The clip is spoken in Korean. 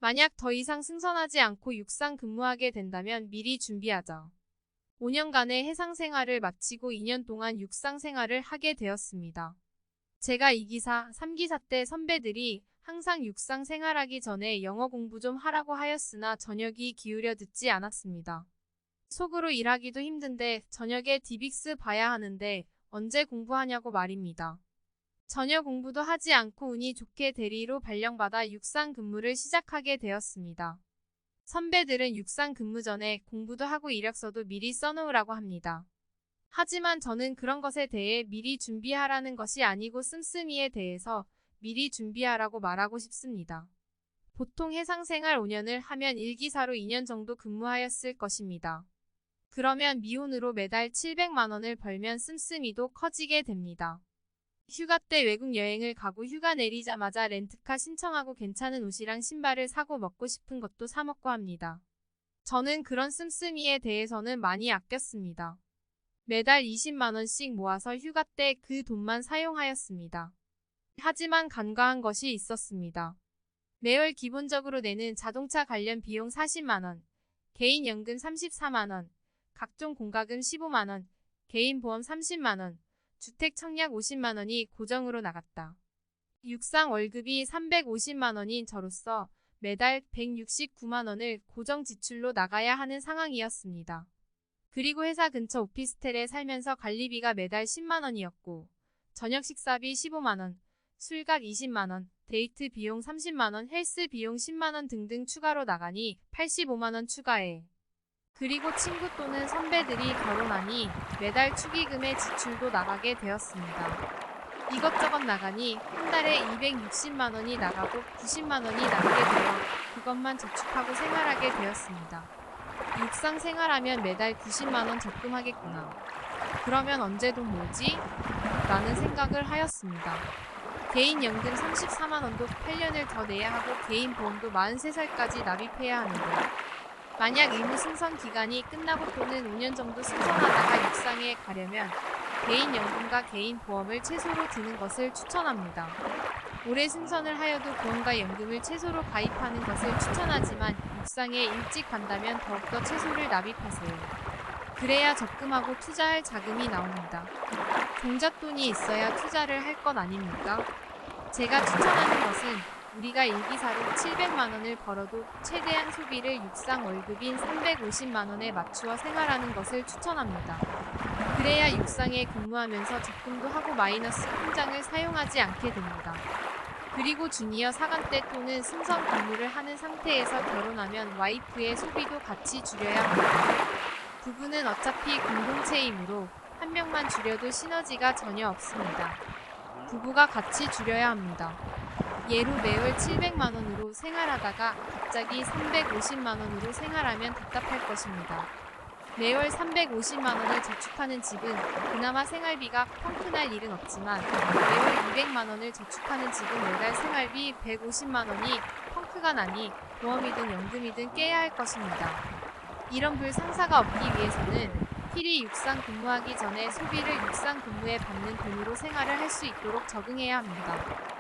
만약 더 이상 승선하지 않고 육상 근무하게 된다면 미리 준비하자. 5년간의 해상 생활을 마치고 2년 동안 육상 생활을 하게 되었습니다. 제가 2기사, 3기사 때 선배들이 항상 육상 생활하기 전에 영어 공부 좀 하라고 하였으나 전혀 귀 기울여 듣지 않았습니다. 속으로 일하기도 힘든데 저녁에 디빅스 봐야 하는데 언제 공부하냐고 말입니다. 전혀 공부도 하지 않고 운이 좋게 대리로 발령받아 육상 근무를 시작하게 되었습니다. 선배들은 육상 근무 전에 공부도 하고 이력서도 미리 써놓으라고 합니다. 하지만 저는 그런 것에 대해 미리 준비하라는 것이 아니고 씀씀이에 대해서 미리 준비하라고 말하고 싶습니다. 보통 해상생활 5년을 하면 1기사로 2년 정도 근무하였을 것입니다. 그러면 미혼으로 매달 700만 원을 벌면 씀씀이도 커지게 됩니다. 휴가 때 외국 여행을 가고 휴가 내리자마자 렌트카 신청하고 괜찮은 옷이랑 신발을 사고 먹고 싶은 것도 사 먹고 합니다. 저는 그런 씀씀이에 대해서는 많이 아꼈습니다. 매달 20만 원씩 모아서 휴가 때 그 돈만 사용하였습니다. 하지만 간과한 것이 있었습니다. 매월 기본적으로 내는 자동차 관련 비용 40만 원, 개인연금 34만 원, 각종 공과금 15만 원, 개인보험 30만 원, 주택 청약 50만 원이 고정으로 나갔다. 육상 월급이 350만 원인 저로서 매달 169만 원을 고정 지출로 나가야 하는 상황이었습니다. 그리고 회사 근처 오피스텔에 살면서 관리비가 매달 10만 원이었고 저녁 식사비 15만 원, 술값 20만 원, 데이트 비용 30만 원, 헬스 비용 10만 원 등등 추가로 나가니 85만 원 추가해. 그리고 친구 또는 선배들이 결혼하니 매달 축의금의 지출도 나가게 되었습니다. 이것저것 나가니 한 달에 260만 원이 나가고 90만 원이 남게 되어 그것만 저축하고 생활하게 되었습니다. 육상 생활하면 매달 90만 원 적금하겠구나. 그러면 언제 돈 모으지? 라는 생각을 하였습니다. 개인연금 34만 원도 8년을 더 내야 하고 개인보험도 43살까지 납입해야 하는데 만약 의무 승선 기간이 끝나고 또는 5년 정도 승선하다가 육상에 가려면 개인연금과 개인보험을 최소로 드는 것을 추천합니다. 올해 승선을 하여도 보험과 연금을 최소로 가입하는 것을 추천하지만 육상에 일찍 간다면 더욱더 최소를 납입하세요. 그래야 적금하고 투자할 자금이 나옵니다. 종잣돈이 있어야 투자를 할 것 아닙니까? 제가 추천하는 것은 우리가 1기사로 700만 원을 벌어도 최대한 소비를 육상 월급인 350만 원에 맞추어 생활하는 것을 추천합니다. 그래야 육상에 근무하면서 적금도 하고 마이너스 통장을 사용하지 않게 됩니다. 그리고 주니어 사관 때 또는 승선 근무를 하는 상태에서 결혼하면 와이프의 소비도 같이 줄여야 합니다. 부부는 어차피 공동체이므로 한 명만 줄여도 시너지가 전혀 없습니다. 부부가 같이 줄여야 합니다. 예로 매월 700만 원으로 생활하다가 갑자기 350만 원으로 생활하면 답답할 것입니다. 매월 350만 원을 저축하는 집은 그나마 생활비가 펑크날 일은 없지만 매월 200만 원을 저축하는 집은 매달 생활비 150만 원이 펑크가 나니 보험이든 연금이든 깨야 할 것입니다. 이런 불상사가 없기 위해서는 필히 육상 근무하기 전에 소비를 육상 근무에 받는 돈으로 생활을 할 수 있도록 적응해야 합니다.